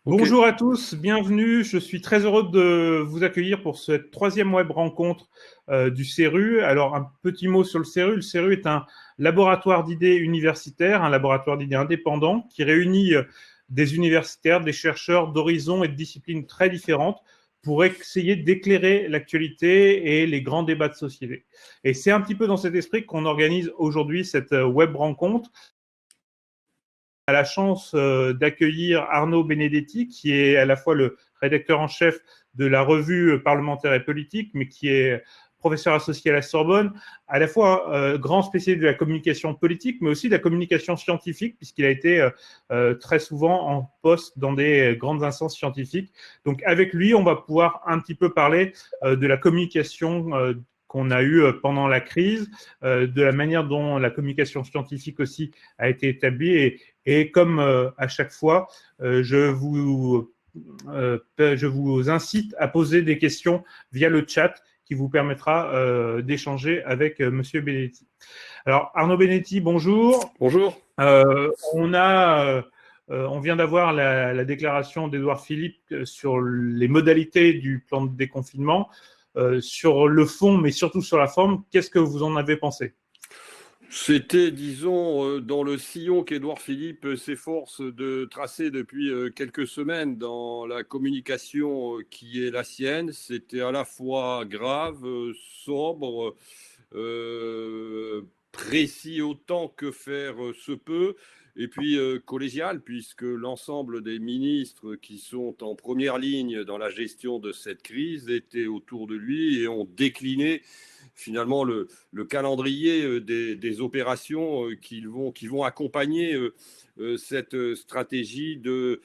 Ok. Bonjour à tous, bienvenue. Je suis très heureux de vous accueillir pour cette troisième web rencontre du CERU. Alors, un petit mot sur le CERU. Le CERU est un laboratoire d'idées universitaires, un laboratoire d'idées indépendant qui réunit des universitaires, des chercheurs d'horizons et de disciplines très différentes pour essayer d'éclairer l'actualité et les grands débats de société. Et c'est un petit peu dans cet esprit qu'on organise aujourd'hui cette web rencontre. A la chance d'accueillir Arnaud Benedetti, qui est à la fois le rédacteur en chef de la revue parlementaire et politique, mais qui est professeur associé à la Sorbonne, à la fois grand spécialiste de la communication politique, mais aussi de la communication scientifique, puisqu'il a été très souvent en poste dans des grandes instances scientifiques. Donc avec lui, on va pouvoir un petit peu parler de la communication qu'on a eue pendant la crise, de la manière dont la communication scientifique aussi a été établie et comme à chaque fois, je vous incite à poser des questions via le chat qui vous permettra d'échanger avec Monsieur Benedetti. Alors, Arnaud Benedetti, bonjour. Bonjour. On vient d'avoir la déclaration d'Édouard Philippe sur les modalités du plan de déconfinement. Sur le fond, mais surtout sur la forme, qu'est-ce que vous en avez pensé? C'était, disons, dans le sillon qu'Édouard Philippe s'efforce de tracer depuis quelques semaines dans la communication qui est la sienne. C'était à la fois grave, sobre, précis autant que faire se peut, et puis collégial, puisque l'ensemble des ministres qui sont en première ligne dans la gestion de cette crise étaient autour de lui et ont décliné finalement le calendrier des opérations qui vont accompagner cette stratégie de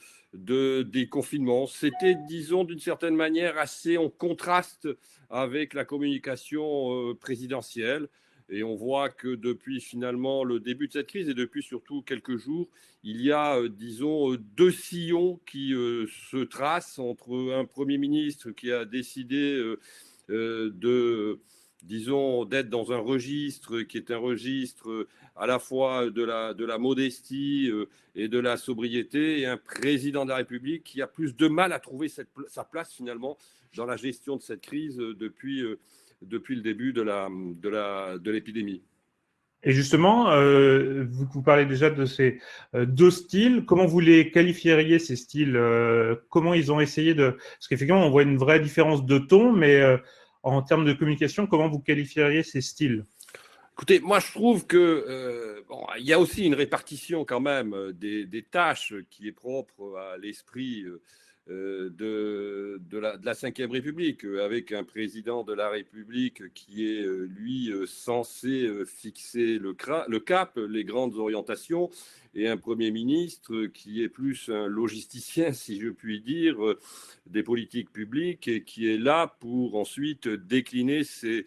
déconfinement. C'était, disons, d'une certaine manière assez en contraste avec la communication présidentielle. Et on voit que depuis finalement le début de cette crise et depuis surtout quelques jours, il y a, disons, deux sillons qui se tracent entre un Premier ministre qui a décidé de, disons, d'être dans un registre qui est un registre à la fois de la modestie et de la sobriété, et un président de la République qui a plus de mal à trouver sa place finalement dans la gestion de cette crise depuis le début de l'épidémie. Et justement, vous parlez déjà de ces deux styles. Comment vous les qualifieriez, ces styles? Comment ils ont essayé de... Parce qu'effectivement, on voit une vraie différence de ton, mais en termes de communication, comment vous qualifieriez ces styles? Écoutez, moi je trouve que bon, il y a aussi une répartition quand même des tâches qui est propre à l'esprit de la Ve République, avec un président de la République qui est, lui, censé fixer le cap, les grandes orientations, et un Premier ministre qui est plus un logisticien, si je puis dire, des politiques publiques, et qui est là pour ensuite décliner ces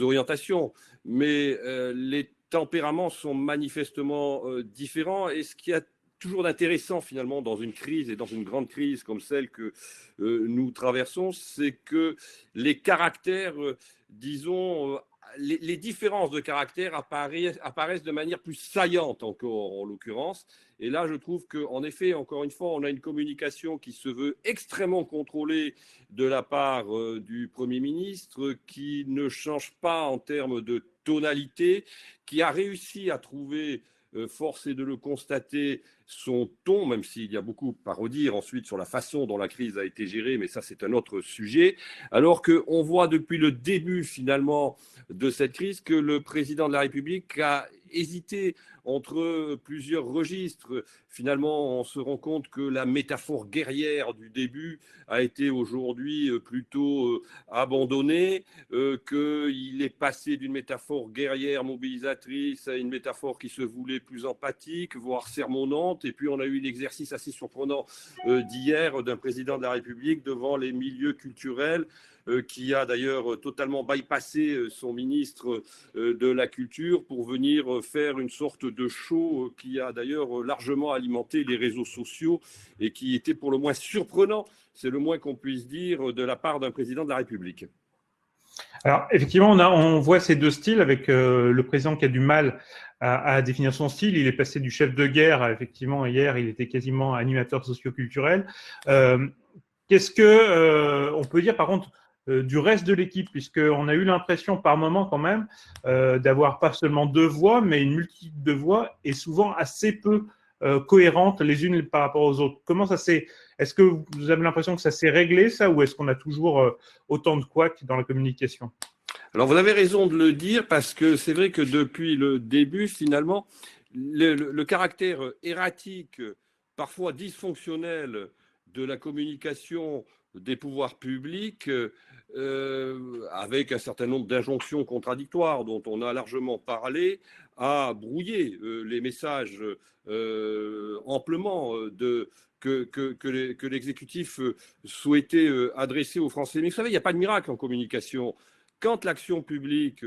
orientations. Mais les tempéraments sont manifestement différents, et ce qui a toujours d'intéressant finalement dans une crise, et dans une grande crise comme celle que nous traversons, c'est que les caractères, disons, les différences de caractère apparaissent de manière plus saillante encore en l'occurrence. Et là, je trouve qu'en effet, encore une fois, on a une communication qui se veut extrêmement contrôlée de la part du Premier ministre, qui ne change pas en termes de tonalité, qui a réussi à trouver, force est de le constater, son ton, même s'il y a beaucoup à redire ensuite sur la façon dont la crise a été gérée, mais ça c'est un autre sujet, alors qu'on voit depuis le début finalement de cette crise que le président de la République a hésité entre plusieurs registres. Finalement, on se rend compte que la métaphore guerrière du début a été aujourd'hui plutôt abandonnée, qu'il est passé d'une métaphore guerrière mobilisatrice à une métaphore qui se voulait plus empathique, voire sermonnante. Et puis on a eu l'exercice assez surprenant d'hier d'un président de la République devant les milieux culturels, qui a d'ailleurs totalement bypassé son ministre de la Culture pour venir faire une sorte de show qui a d'ailleurs largement alimenté les réseaux sociaux, et qui était pour le moins surprenant, c'est le moins qu'on puisse dire, de la part d'un président de la République. Alors, effectivement, on voit ces deux styles avec le président qui a du mal à définir son style. Il est passé du chef de guerre à, effectivement, hier, il était quasiment animateur socioculturel. Qu'est-ce que on peut dire, par contre, du reste de l'équipe, puisqu'on a eu l'impression par moment quand même d'avoir pas seulement deux voix, mais une multitude de voix et souvent assez peu cohérentes les unes par rapport aux autres. Comment ça s'est... Est-ce que vous avez l'impression que ça s'est réglé, ça, ou est-ce qu'on a toujours autant de couacs dans la communication? Alors, vous avez raison de le dire, parce que c'est vrai que depuis le début, finalement, le caractère erratique, parfois dysfonctionnel de la communication des pouvoirs publics, avec un certain nombre d'injonctions contradictoires dont on a largement parlé, a brouillé les messages amplement que l'exécutif souhaitait adresser aux Français. Mais vous savez, il n'y a pas de miracle en communication. Quand l'action publique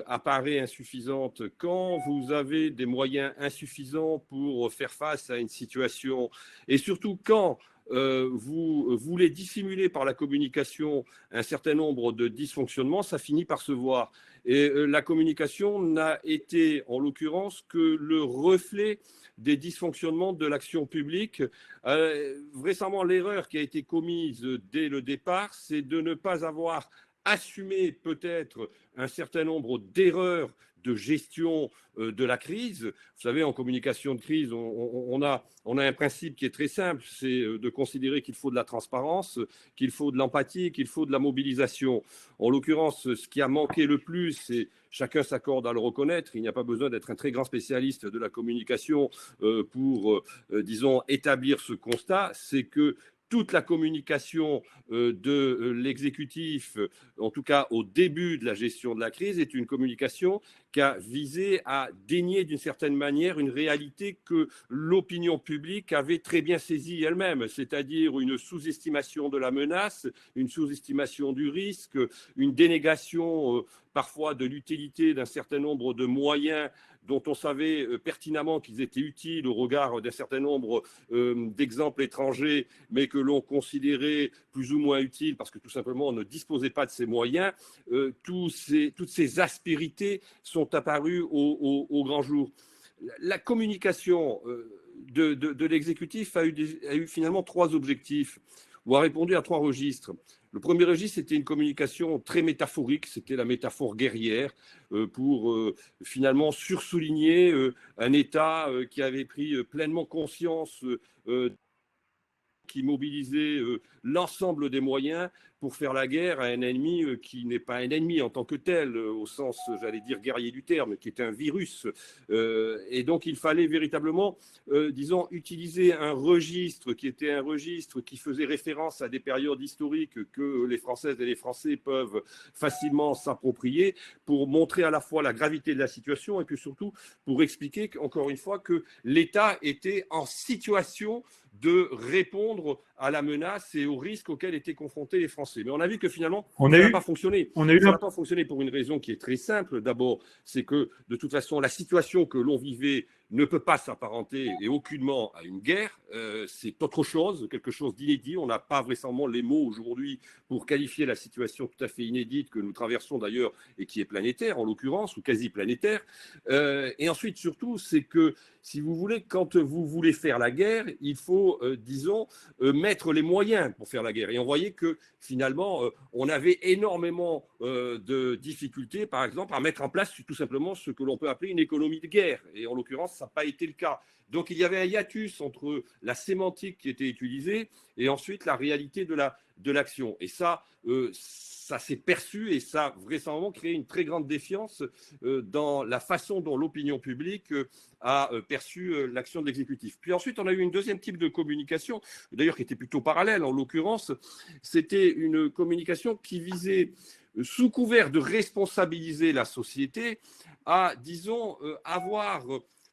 apparaît insuffisante, quand vous avez des moyens insuffisants pour faire face à une situation, et surtout quand vous voulez dissimuler par la communication un certain nombre de dysfonctionnements, ça finit par se voir. Et la communication n'a été, en l'occurrence, que le reflet des dysfonctionnements de l'action publique. Vraisemblablement, l'erreur qui a été commise dès le départ, c'est de ne pas avoir assumé peut-être un certain nombre d'erreurs de gestion de la crise. Vous savez, en communication de crise, on a un principe qui est très simple, c'est de considérer qu'il faut de la transparence, qu'il faut de l'empathie, qu'il faut de la mobilisation. En l'occurrence, ce qui a manqué le plus, et chacun s'accorde à le reconnaître, il n'y a pas besoin d'être un très grand spécialiste de la communication pour, disons, établir ce constat, c'est que toute la communication de l'exécutif, en tout cas au début de la gestion de la crise, est une communication qui a visé à dénier d'une certaine manière une réalité que l'opinion publique avait très bien saisie elle-même, c'est-à-dire une sous-estimation de la menace, une sous-estimation du risque, une dénégation parfois de l'utilité d'un certain nombre de moyens dont on savait pertinemment qu'ils étaient utiles au regard d'un certain nombre d'exemples étrangers, mais que l'on considérait plus ou moins utiles parce que tout simplement on ne disposait pas de ces moyens. Toutes ces aspérités sont apparues au grand jour. La communication de l'exécutif a eu finalement trois objectifs, ou a répondu à trois registres. Le premier registre, c'était une communication très métaphorique, c'était la métaphore guerrière, pour finalement sursouligner un État qui avait pris pleinement conscience qui mobilisait l'ensemble des moyens pour faire la guerre à un ennemi qui n'est pas un ennemi en tant que tel, au sens, j'allais dire, guerrier du terme, qui est un virus. Et donc, il fallait véritablement, disons, utiliser un registre qui était un registre qui faisait référence à des périodes historiques que les Françaises et les Français peuvent facilement s'approprier pour montrer à la fois la gravité de la situation et puis surtout pour expliquer, encore une fois, que l'État était en situation de répondre à la menace et aux risques auxquels étaient confrontés les Français. Mais on a vu que finalement, ça n'a pas fonctionné. Ça n'a pas fonctionné pour une raison qui est très simple. D'abord, c'est que de toute façon, la situation que l'on vivait ne peut pas s'apparenter et aucunement à une guerre. C'est autre chose, quelque chose d'inédit. On n'a pas vraisemblablement les mots aujourd'hui pour qualifier la situation tout à fait inédite que nous traversons d'ailleurs et qui est planétaire en l'occurrence, ou quasi planétaire. Et ensuite, surtout, c'est que si vous voulez, quand vous voulez faire la guerre, il faut, disons, mettre les moyens pour faire la guerre. Et on voyait que finalement, on avait énormément de difficultés, par exemple, à mettre en place tout simplement ce que l'on peut appeler une économie de guerre. Et en l'occurrence, ça n'a pas été le cas. Donc, il y avait un hiatus entre la sémantique qui était utilisée et ensuite la réalité de l'action. Et ça s'est perçu et ça a vraisemblablement créé une très grande défiance dans la façon dont l'opinion publique a perçu l'action de l'exécutif. Puis ensuite, on a eu une deuxième type de communication, d'ailleurs qui était plutôt parallèle en l'occurrence. C'était une communication qui visait, sous couvert de responsabiliser la société, à, disons, avoir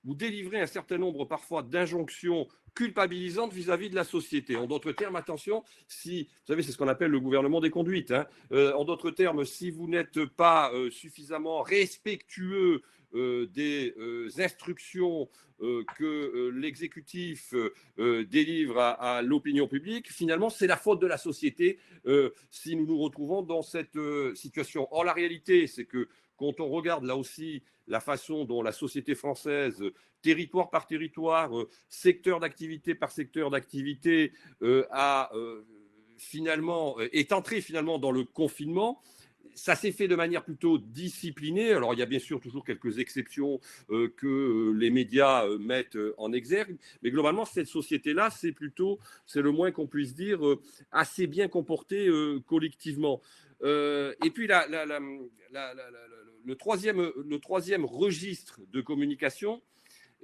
ou délivrer un certain nombre parfois d'injonctions culpabilisante vis-à-vis de la société. En d'autres termes, attention, si, vous savez, c'est ce qu'on appelle le gouvernement des conduites. Hein. En d'autres termes, si vous n'êtes pas suffisamment respectueux des instructions que l'exécutif délivre à l'opinion publique, finalement, c'est la faute de la société si nous nous retrouvons dans cette situation. Or, la réalité, c'est que quand on regarde là aussi la façon dont la société française, territoire par territoire, secteur d'activité par secteur d'activité, est entrée finalement dans le confinement, ça s'est fait de manière plutôt disciplinée. Alors, il y a bien sûr toujours quelques exceptions que les médias mettent en exergue, mais globalement, cette société-là, c'est le moins qu'on puisse dire, assez bien comportée collectivement. Et puis, le troisième registre de communication,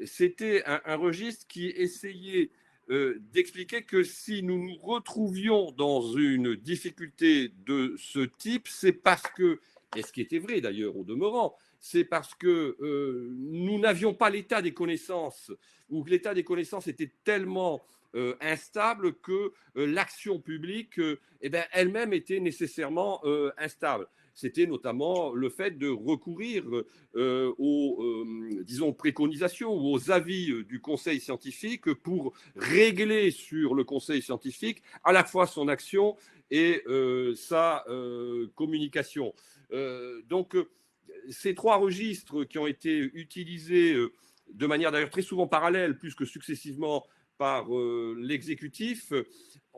c'était un registre qui essayait d'expliquer que si nous nous retrouvions dans une difficulté de ce type, c'est parce que, et ce qui était vrai d'ailleurs au demeurant, c'est parce que nous n'avions pas l'état des connaissances, ou que l'état des connaissances était tellement instable que l'action publique elle-même était nécessairement instable. C'était notamment le fait de recourir aux disons, préconisations ou aux avis du conseil scientifique pour régler sur le conseil scientifique à la fois son action et sa communication. Donc, ces trois registres qui ont été utilisés de manière d'ailleurs très souvent parallèle, plus que successivement par l'exécutif,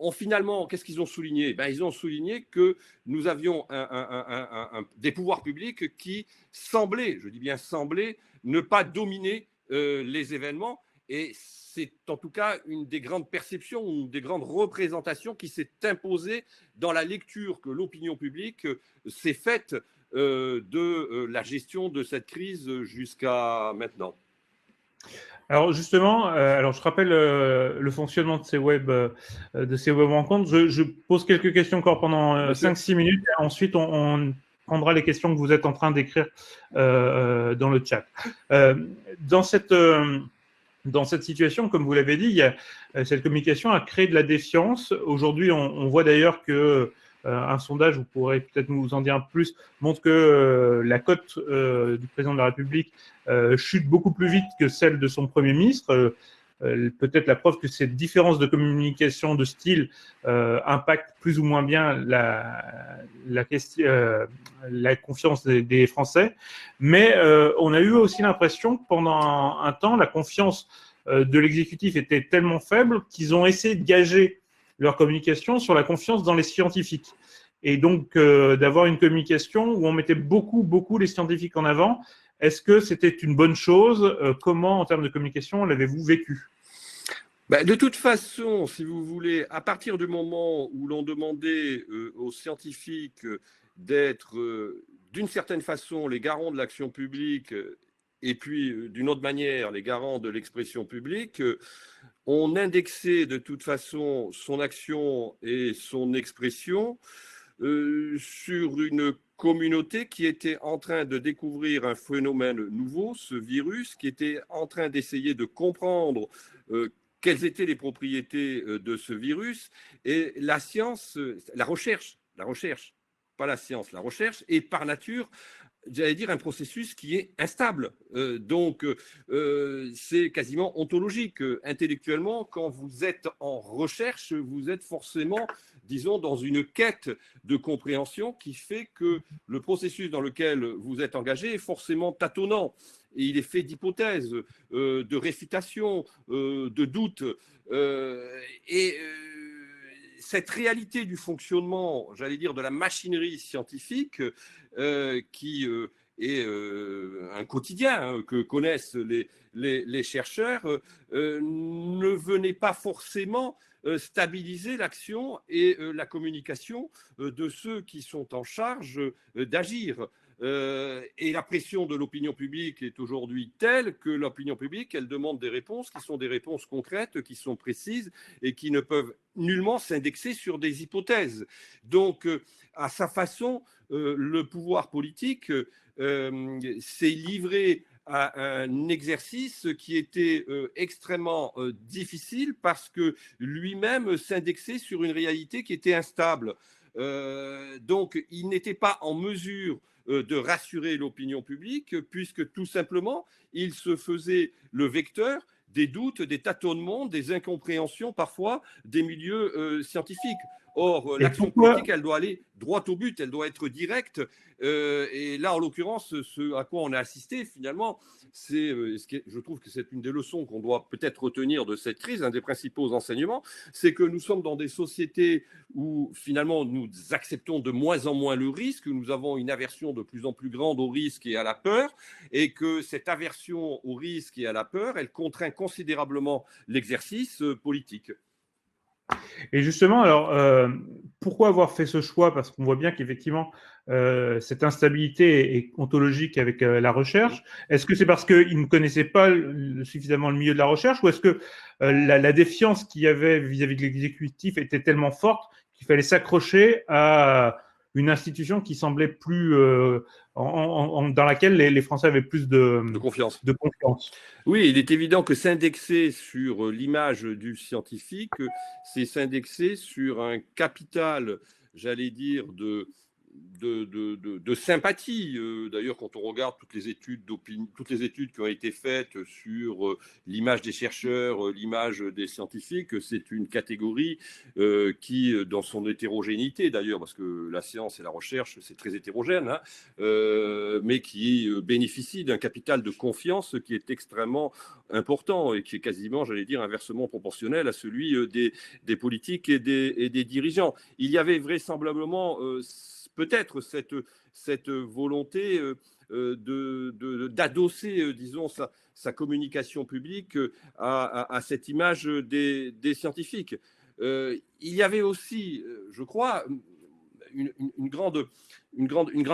ont finalement, qu'est-ce qu'ils ont souligné? Ils ont souligné que nous avions des pouvoirs publics qui semblaient, je dis bien semblaient, ne pas dominer les événements. Et c'est en tout cas une des grandes perceptions, une des grandes représentations qui s'est imposée dans la lecture que l'opinion publique s'est faite de la gestion de cette crise jusqu'à maintenant. Alors justement, alors je rappelle le fonctionnement de ces web rencontres. Je pose quelques questions encore pendant 5-6 minutes. Et ensuite, on prendra les questions que vous êtes en train d'écrire dans le chat. Dans cette situation, comme vous l'avez dit, cette communication a créé de la défiance. Aujourd'hui, on voit d'ailleurs que un sondage, vous pourrez peut-être nous en dire plus, montre que la cote du président de la République chute beaucoup plus vite que celle de son Premier ministre. Peut-être la preuve que cette différence de communication de style impacte plus ou moins bien la confiance des Français. Mais on a eu aussi l'impression que pendant un temps, la confiance de l'exécutif était tellement faible qu'ils ont essayé de gager leur communication sur la confiance dans les scientifiques. Et donc, d'avoir une communication où on mettait beaucoup les scientifiques en avant. Est-ce que c'était une bonne chose? Comment, en termes de communication, l'avez-vous vécu? De toute façon, si vous voulez, à partir du moment où l'on demandait aux scientifiques d'être, d'une certaine façon, les garants de l'action publique, et puis, d'une autre manière, les garants de l'expression publique, on indexait de toute façon son action et son expression sur une communauté qui était en train de découvrir un phénomène nouveau, ce virus, qui était en train d'essayer de comprendre quelles étaient les propriétés de ce virus. Et la science, la recherche, pas la science, la recherche est par nature, j'allais dire, un processus qui est instable. Donc, c'est quasiment ontologique. Intellectuellement, quand vous êtes en recherche, vous êtes forcément, disons, dans une quête de compréhension qui fait que le processus dans lequel vous êtes engagé est forcément tâtonnant. Et il est fait d'hypothèses, de réfutations, de doutes. Cette réalité du fonctionnement, j'allais dire, de la machinerie scientifique, qui est un quotidien que connaissent les chercheurs, ne venait pas forcément stabiliser l'action et la communication de ceux qui sont en charge d'agir. Et la pression de l'opinion publique est aujourd'hui telle que l'opinion publique, elle demande des réponses qui sont des réponses concrètes, qui sont précises et qui ne peuvent nullement s'indexer sur des hypothèses. Donc, à sa façon, le pouvoir politique s'est livré à un exercice qui était extrêmement difficile parce que lui-même s'indexait sur une réalité qui était instable. Donc, il n'était pas en mesure de rassurer l'opinion publique puisque tout simplement, il se faisait le vecteur des doutes, des tâtonnements, des incompréhensions parfois des milieux scientifiques. Or, Et l'action pourquoi, politique, elle doit aller droit au but, elle doit être directe. Et là, en l'occurrence, ce à quoi on a assisté, finalement, je trouve que c'est une des leçons qu'on doit peut-être retenir de cette crise, un des principaux enseignements, c'est que nous sommes dans des sociétés où, finalement, nous acceptons de moins en moins le risque, nous avons une aversion de plus en plus grande au risque et à la peur, et que cette aversion au risque et à la peur, elle contraint considérablement l'exercice politique. et justement, alors, pourquoi avoir fait ce choix? Parce qu'on voit bien qu'effectivement, cette instabilité est ontologique avec la recherche. Est-ce que c'est parce qu'ils ne connaissaient pas suffisamment le milieu de la recherche, ou est-ce que la défiance qu'il y avait vis-à-vis de l'exécutif était tellement forte qu'il fallait s'accrocher à une institution qui semblait plus dans laquelle les Français avaient plus De confiance. de confiance? Oui, il est évident que s'indexer sur l'image du scientifique, c'est s'indexer sur un capital, j'allais dire, de sympathie. D'ailleurs, quand on regarde toutes les études qui ont été faites sur l'image des chercheurs, l'image des scientifiques, c'est une catégorie qui, dans son hétérogénéité d'ailleurs, parce que la science et la recherche, c'est très hétérogène, hein, mais qui bénéficie d'un capital de confiance qui est extrêmement important et qui est quasiment, j'allais dire, inversement proportionnel à celui des politiques et des dirigeants. Il y avait vraisemblablement peut-être cette volonté d'adosser, disons, sa communication publique à cette image des scientifiques. Il y avait aussi, je crois, une grande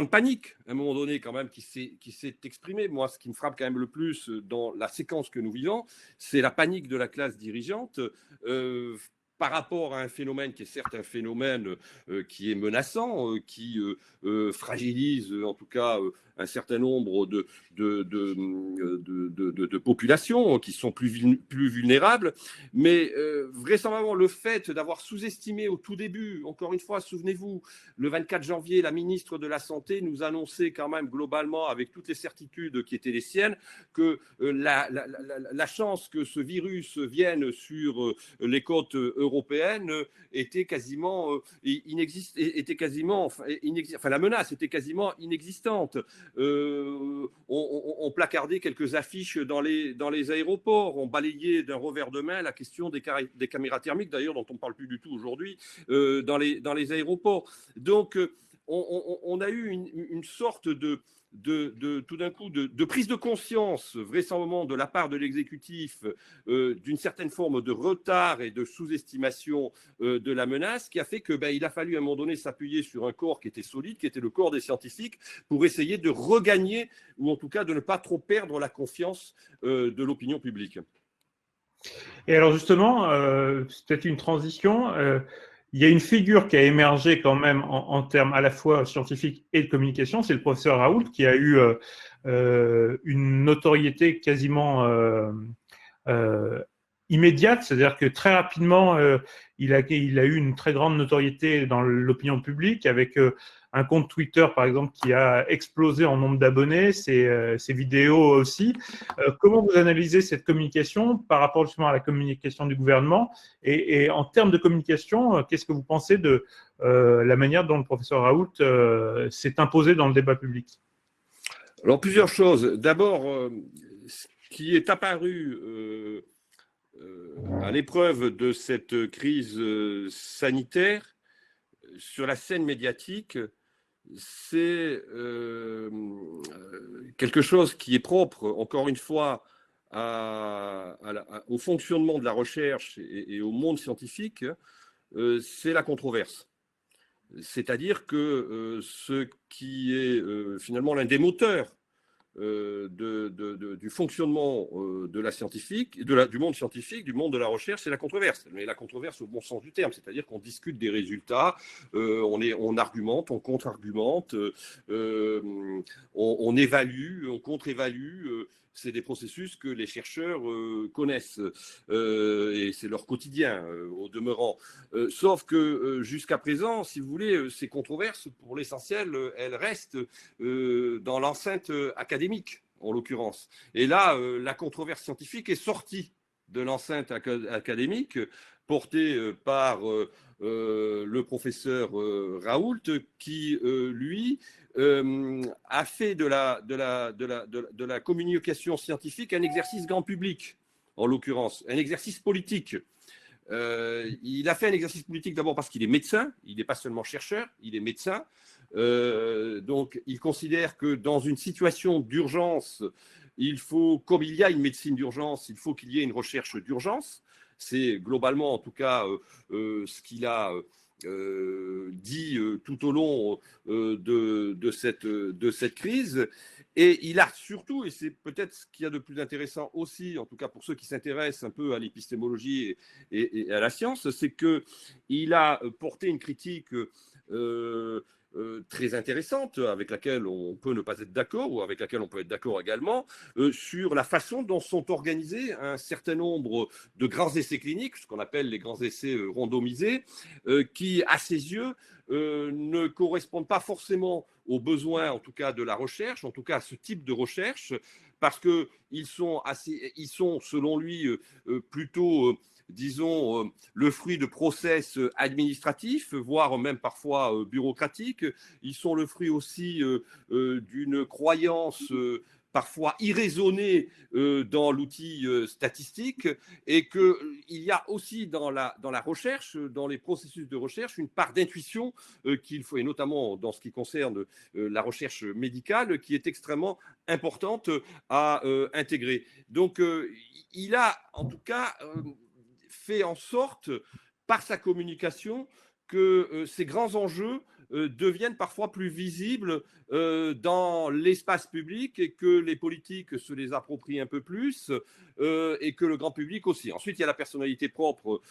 panique à un moment donné quand même qui s'est exprimée. Moi, ce qui me frappe quand même le plus dans la séquence que nous vivons, c'est la panique de la classe dirigeante par rapport à un phénomène qui est certes un phénomène qui est menaçant, qui fragilise en tout cas un certain nombre de populations qui sont plus vulnérables, mais vraisemblablement le fait d'avoir sous-estimé au tout début, encore une fois, souvenez-vous, le 24 janvier, la ministre de la Santé nous annonçait quand même globalement, avec toutes les certitudes qui étaient les siennes, que la chance que ce virus vienne sur les côtes européennes était quasiment la menace était quasiment inexistante. On placardait quelques affiches dans les aéroports, on balayait d'un revers de main la question des caméras thermiques, d'ailleurs, dont on ne parle plus du tout aujourd'hui, dans les aéroports. Donc, on a eu une sorte tout d'un coup de prise de conscience, vraisemblablement de la part de l'exécutif, d'une certaine forme de retard et de sous-estimation de la menace, qui a fait qu'il a fallu à un moment donné s'appuyer sur un corps qui était solide, qui était le corps des scientifiques, pour essayer de regagner, ou en tout cas de ne pas trop perdre la confiance de l'opinion publique. Et alors justement, c'est peut-être une transition. Il y a une figure qui a émergé quand même en termes à la fois scientifiques et de communication, c'est le professeur Raoult, qui a eu une notoriété quasiment immédiate, c'est-à-dire que très rapidement, il a eu une très grande notoriété dans l'opinion publique avec un compte Twitter, par exemple, qui a explosé en nombre d'abonnés, ses vidéos aussi. Comment vous analysez cette communication par rapport justement à la communication du gouvernement et en termes de communication, qu'est-ce que vous pensez de la manière dont le professeur Raoult s'est imposé dans le débat public? Alors, plusieurs choses. D'abord, ce qui est apparu à l'épreuve de cette crise sanitaire sur la scène médiatique, c'est quelque chose qui est propre, encore une fois, au fonctionnement de la recherche et au monde scientifique, c'est la controverse. C'est-à-dire que ce qui est finalement l'un des moteurs du fonctionnement de la scientifique, du monde scientifique, du monde de la recherche, c'est la controverse. Mais la controverse au bon sens du terme, c'est-à-dire qu'on discute des résultats, on argumente, on contre-argumente, on évalue, on contre-évalue. c'est des processus que les chercheurs connaissent et c'est leur quotidien au demeurant. Sauf que jusqu'à présent, si vous voulez, ces controverses, pour l'essentiel, elles restent dans l'enceinte académique, en l'occurrence. Et là, la controverse scientifique est sortie de l'enceinte académique, portée par le professeur Raoult, qui, lui, a fait de la communication scientifique un exercice grand public, en l'occurrence, un exercice politique. Il a fait un exercice politique d'abord parce qu'il est médecin, il n'est pas seulement chercheur, il est médecin. Donc, il considère que dans une situation d'urgence, il faut, comme il y a une médecine d'urgence, il faut qu'il y ait une recherche d'urgence. C'est globalement, en tout cas, ce qu'il a dit tout au long de cette crise. Et il a surtout, et c'est peut-être ce qu'il y a de plus intéressant aussi, en tout cas pour ceux qui s'intéressent un peu à l'épistémologie et à la science, c'est qu'il a porté une critique très intéressante, avec laquelle on peut ne pas être d'accord, ou avec laquelle on peut être d'accord également, sur la façon dont sont organisés un certain nombre de grands essais cliniques, ce qu'on appelle les grands essais randomisés, qui, à ses yeux, ne correspondent pas forcément aux besoins, en tout cas, de la recherche, en tout cas à ce type de recherche, parce qu'ils sont, selon lui, plutôt disons, le fruit de process administratifs, voire même parfois bureaucratiques. Ils sont le fruit aussi d'une croyance parfois irraisonnée dans l'outil statistique, et qu'il y a aussi dans la recherche, dans les processus de recherche, une part d'intuition qu'il faut, et notamment dans ce qui concerne la recherche médicale, qui est extrêmement importante à intégrer. Donc, il a en tout cas fait en sorte, par sa communication, que ces grands enjeux deviennent parfois plus visibles dans l'espace public, et que les politiques se les approprient un peu plus, et que le grand public aussi. Ensuite, il y a la personnalité propre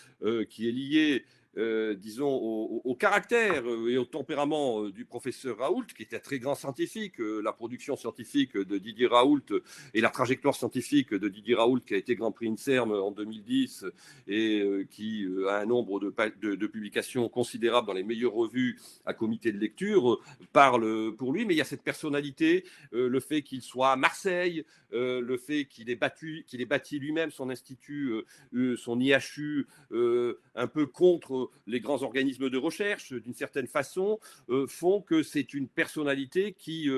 qui est liée, disons, au caractère et au tempérament du professeur Raoult, qui était un très grand scientifique. La production scientifique de Didier Raoult et la trajectoire scientifique de Didier Raoult, qui a été Grand Prix INSERM en 2010 et qui a un nombre de publications considérables dans les meilleures revues à comité de lecture, parle pour lui. Mais il y a cette personnalité, le fait qu'il soit à Marseille, le fait qu'il ait bâti lui-même son institut, son IHU, un peu contre les grands organismes de recherche, d'une certaine façon, font que c'est une personnalité qui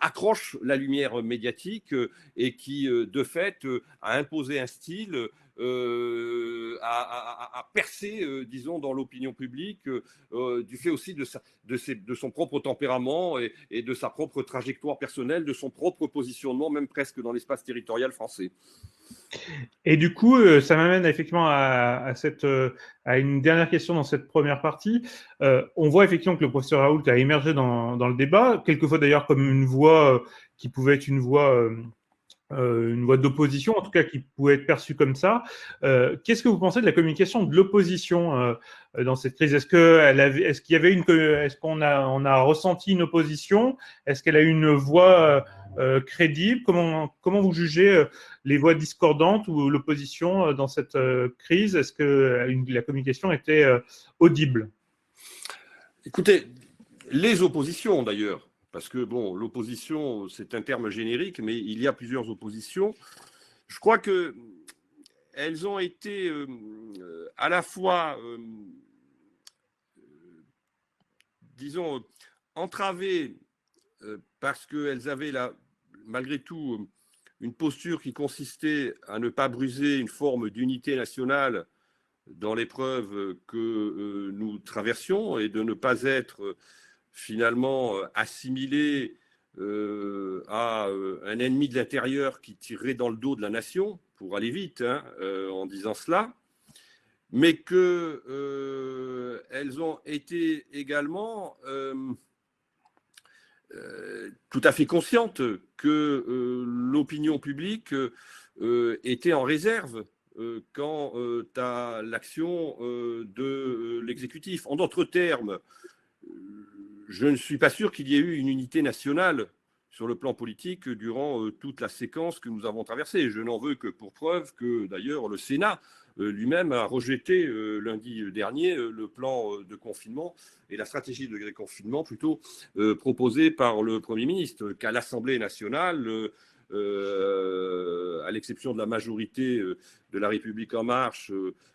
accroche la lumière médiatique et qui, de fait, a imposé un style, à percer, disons, dans l'opinion publique, du fait aussi de son propre tempérament et de sa propre trajectoire personnelle, de son propre positionnement, même presque dans l'espace territorial français. Et du coup, ça m'amène effectivement à une dernière question dans cette première partie. On voit effectivement que le professeur Raoult a émergé dans le débat, quelquefois d'ailleurs comme une voix qui pouvait être une voix d'opposition, en tout cas qui pouvait être perçue comme ça. Qu'est-ce que vous pensez de la communication de l'opposition dans cette crise? Est-ce qu'on a ressenti une opposition? Est-ce qu'elle a eu une voix crédible? Comment vous jugez les voix discordantes ou l'opposition dans cette crise? Est-ce que la communication était audible? Écoutez, les oppositions d'ailleurs, parce que bon, l'opposition, c'est un terme générique, mais il y a plusieurs oppositions. Je crois qu'elles ont été à la fois, disons, entravées parce qu'elles avaient malgré tout une posture qui consistait à ne pas briser une forme d'unité nationale dans l'épreuve que nous traversions, et de ne pas être finalement assimilé à un ennemi de l'intérieur qui tirerait dans le dos de la nation, pour aller vite, hein, en disant cela, mais qu'elles ont été également tout à fait conscientes que l'opinion publique était en réserve quant à l'action de l'exécutif. En d'autres termes, je ne suis pas sûr qu'il y ait eu une unité nationale sur le plan politique durant toute la séquence que nous avons traversée. Je n'en veux que pour preuve que d'ailleurs le Sénat lui-même a rejeté lundi dernier le plan de confinement et la stratégie de déconfinement plutôt proposée par le Premier ministre, qu'à l'Assemblée nationale, à l'exception de la majorité de la République en marche,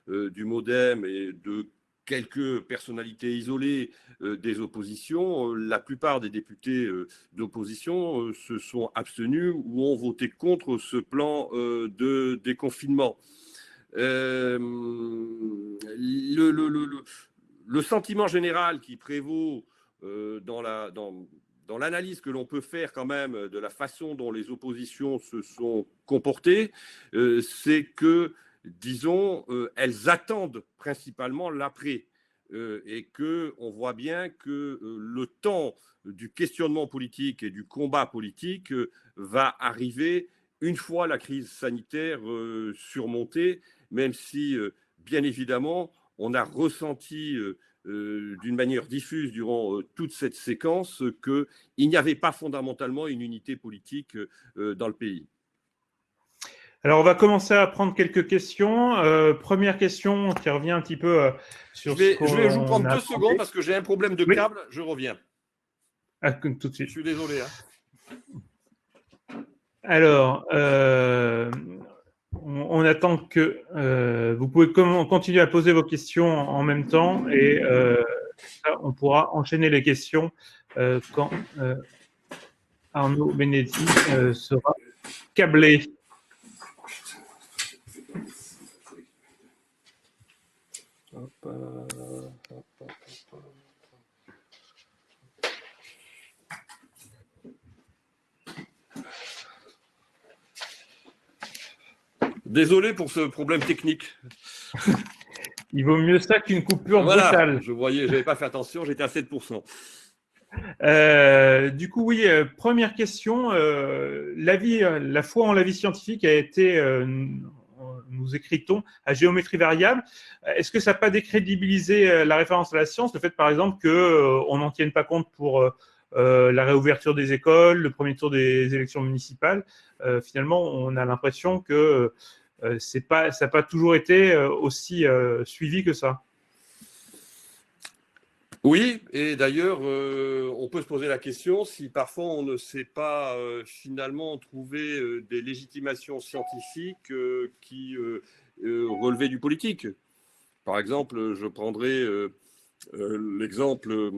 du MoDem et de quelques personnalités isolées des oppositions, la plupart des députés d'opposition se sont abstenus ou ont voté contre ce plan de déconfinement. Le sentiment général qui prévaut dans l'analyse que l'on peut faire quand même de la façon dont les oppositions se sont comportées, c'est que, disons, elles attendent principalement l'après. Et qu'on voit bien que le temps du questionnement politique et du combat politique va arriver une fois la crise sanitaire surmontée, même si, bien évidemment, on a ressenti d'une manière diffuse durant toute cette séquence qu'il n'y avait pas fondamentalement une unité politique dans le pays. Alors, on va commencer à prendre quelques questions. Première question qui revient un petit peu sur je vais vous prendre 2 secondes parce que j'ai un problème de câble. Je reviens. Ah, tout de suite. Je suis désolé. Alors, on attend que vous pouvez continuer à poser vos questions en même temps et on pourra enchaîner les questions quand Arnaud Benedetti sera câblé. Désolé pour ce problème technique. Il vaut mieux ça qu'une coupure brutale. Je voyais, je n'avais pas fait attention, j'étais à 7%. Du coup, oui, première question. La foi en la vie scientifique a été, nous écrit-on, à géométrie variable. Est-ce que ça n'a pas décrédibilisé la référence à la science, le fait, par exemple, qu'on n'en tienne pas compte pour la réouverture des écoles, le premier tour des élections municipales? Finalement, on a l'impression que ça n'a pas toujours été aussi suivi que ça. Oui, et d'ailleurs, on peut se poser la question si parfois on ne sait pas finalement trouver des légitimations scientifiques qui relevaient du politique. Par exemple, je prendrai l'exemple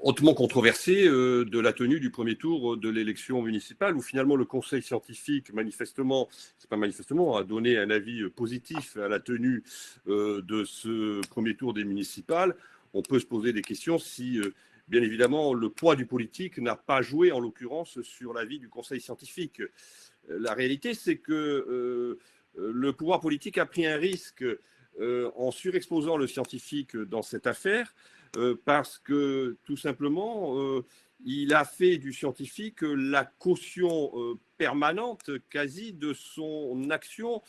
hautement controversé de la tenue du premier tour de l'élection municipale, où finalement le conseil scientifique, manifestement, c'est pas manifestement, a donné un avis positif à la tenue de ce premier tour des municipales. On peut se poser des questions si, bien évidemment, le poids du politique n'a pas joué, en l'occurrence, sur l'avis du conseil scientifique. La réalité, c'est que le pouvoir politique a pris un risque en surexposant le scientifique dans cette affaire, parce que tout simplement, il a fait du scientifique la caution permanente quasi de son action,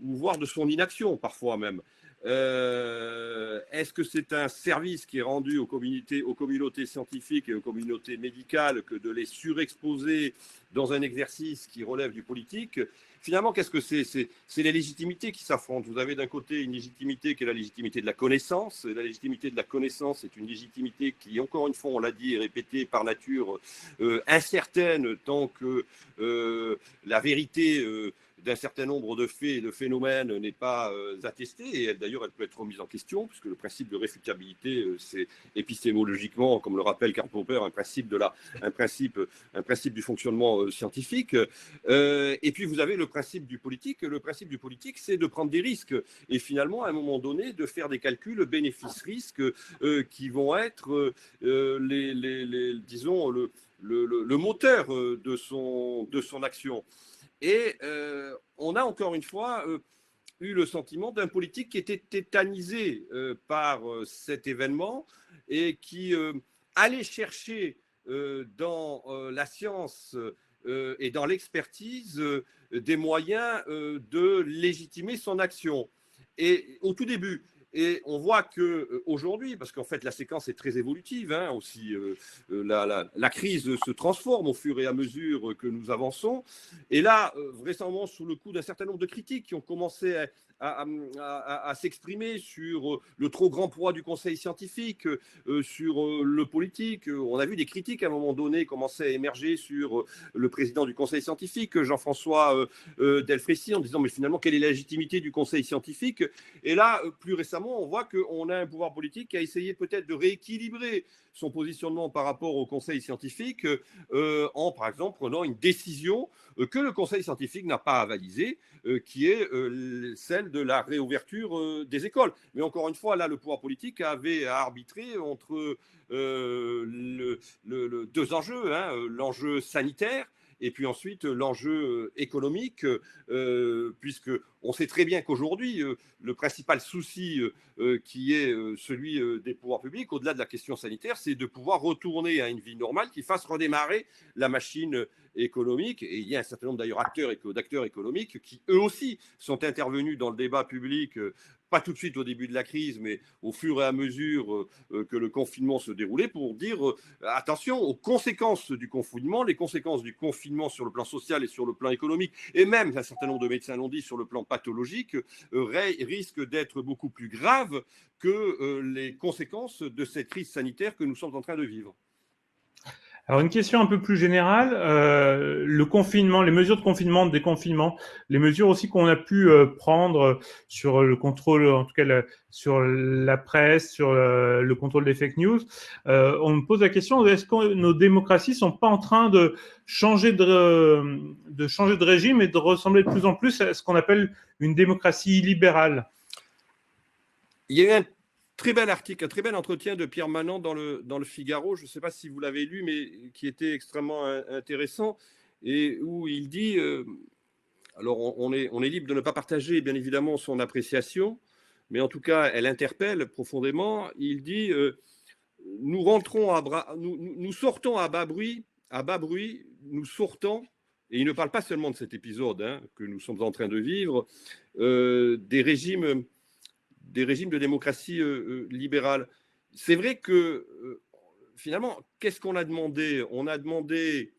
ou voire de son inaction parfois même. Est-ce que c'est un service qui est rendu aux communautés scientifiques et aux communautés médicales que de les surexposer dans un exercice qui relève du politique? Finalement, qu'est-ce que c'est? C'est les légitimités qui s'affrontent. Vous avez d'un côté une légitimité qui est la légitimité de la connaissance. La légitimité de la connaissance est une légitimité qui, encore une fois, on l'a dit et répété, par nature incertaine tant que la vérité d'un certain nombre de faits et de phénomènes n'est pas attestée. Et d'ailleurs, elle peut être remise en question, puisque le principe de réfutabilité, c'est épistémologiquement, comme le rappelle Karl Popper, un principe du fonctionnement scientifique. Et puis, vous avez le principe du politique. Le principe du politique, c'est de prendre des risques et finalement, à un moment donné, de faire des calculs bénéfices-risques qui vont être, disons, le moteur de son action. Et on a encore une fois eu le sentiment d'un politique qui était tétanisé par cet événement et qui allait chercher dans la science et dans l'expertise des moyens de légitimer son action. Et au tout début, Et on voit qu'aujourd'hui, parce qu'en fait la séquence est très évolutive, hein, aussi, la crise se transforme au fur et à mesure que nous avançons. Et là, vraisemblablement sous le coup d'un certain nombre de critiques qui ont commencé à s'exprimer sur le trop grand poids du conseil scientifique, sur le politique. On a vu des critiques à un moment donné commencer à émerger sur le président du conseil scientifique, Jean-François Delfrécy, en disant mais finalement quelle est la légitimité du conseil scientifique? Et là, plus récemment, on voit qu'on a un pouvoir politique qui a essayé peut-être de rééquilibrer son positionnement par rapport au conseil scientifique en, par exemple, prenant une décision que le conseil scientifique n'a pas avalisée, qui est celle de la réouverture des écoles. Mais encore une fois, là, le pouvoir politique avait à arbitrer entre deux enjeux, hein, l'enjeu sanitaire et puis ensuite l'enjeu économique, puisque on sait très bien qu'aujourd'hui, le principal souci qui est celui des pouvoirs publics, au-delà de la question sanitaire, c'est de pouvoir retourner à une vie normale qui fasse redémarrer la machine économique. Et il y a un certain nombre d'ailleurs d'acteurs économiques qui, eux aussi, sont intervenus dans le débat public, pas tout de suite au début de la crise, mais au fur et à mesure que le confinement se déroulait, pour dire attention aux conséquences du confinement, les conséquences du confinement sur le plan social et sur le plan économique, et même un certain nombre de médecins l'ont dit sur le plan pathologique, risquent d'être beaucoup plus graves que les conséquences de cette crise sanitaire que nous sommes en train de vivre. Alors une question un peu plus générale, le confinement, les mesures de confinement, de déconfinement, les mesures aussi qu'on a pu prendre sur le contrôle, en tout cas sur la presse, sur le contrôle des fake news, on me pose la question, est-ce que nos démocraties sont pas en train de changer de régime et de ressembler de plus en plus à ce qu'on appelle une démocratie libérale? Il y a eu un très bel article, un très bel entretien de Pierre Manant dans le Figaro, je ne sais pas si vous l'avez lu, mais qui était extrêmement intéressant, et où il dit, alors on est libre de ne pas partager bien évidemment son appréciation, mais en tout cas elle interpelle profondément. Il dit, nous sortons à bas bruit, nous sortons, et il ne parle pas seulement de cet épisode hein, que nous sommes en train de vivre, des régimes de démocratie libérale. C'est vrai que finalement, qu'est-ce qu'on a demandé? On a demandé,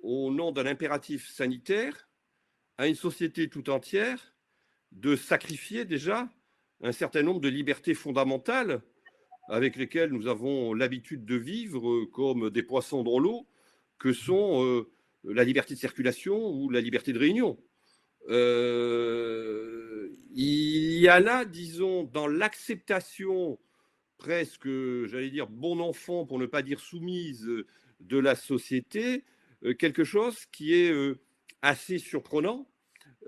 au nom d'un impératif sanitaire, à une société tout entière de sacrifier déjà un certain nombre de libertés fondamentales avec lesquelles nous avons l'habitude de vivre comme des poissons dans l'eau, que sont la liberté de circulation ou la liberté de réunion. Il y a là, disons, dans l'acceptation presque, j'allais dire, bon enfant, pour ne pas dire soumise, de la société, quelque chose qui est assez surprenant.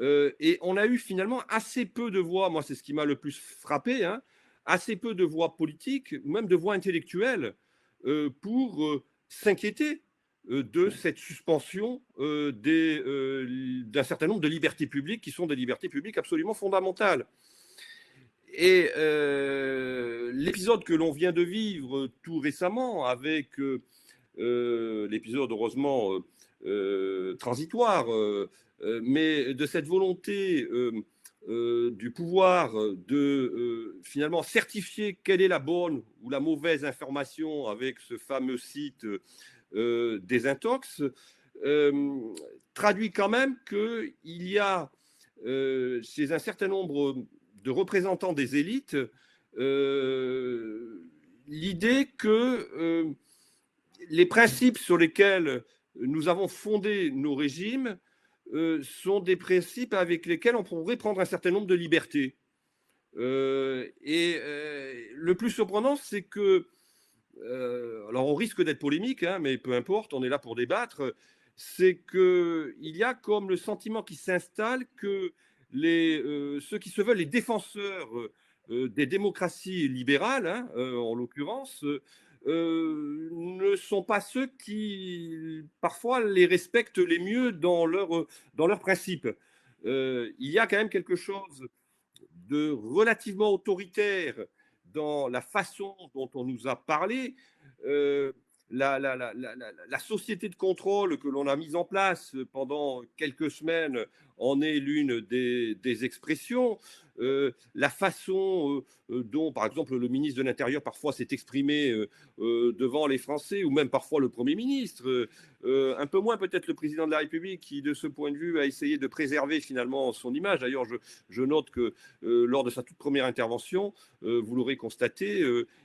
Et on a eu finalement assez peu de voix, moi c'est ce qui m'a le plus frappé, hein, assez peu de voix politiques, ou même de voix intellectuelles, pour s'inquiéter de cette suspension d'un certain nombre de libertés publiques qui sont des libertés publiques absolument fondamentales. Et l'épisode que l'on vient de vivre tout récemment avec l'épisode heureusement transitoire, mais de cette volonté du pouvoir de finalement certifier quelle est la bonne ou la mauvaise information avec ce fameux site Désintox, traduit quand même qu'il y a chez un certain nombre de représentants des élites l'idée que les principes sur lesquels nous avons fondé nos régimes sont des principes avec lesquels on pourrait prendre un certain nombre de libertés. Le plus surprenant, c'est que, alors on risque d'être polémique, hein, mais peu importe, on est là pour débattre, c'est qu'il y a comme le sentiment qui s'installe que ceux qui se veulent les défenseurs des démocraties libérales, hein, en l'occurrence, ne sont pas ceux qui, parfois, les respectent les mieux dans leurs principes. Il y a quand même quelque chose de relativement autoritaire dans la façon dont on nous a parlé. La société de contrôle que l'on a mise en place pendant quelques semaines en est l'une des expressions. la façon dont, par exemple, le ministre de l'Intérieur parfois s'est exprimé devant les Français, ou même parfois le Premier ministre, un peu moins peut-être le président de la République, qui, de ce point de vue, a essayé de préserver finalement son image. D'ailleurs, je note que lors de sa toute première intervention, vous l'aurez constaté,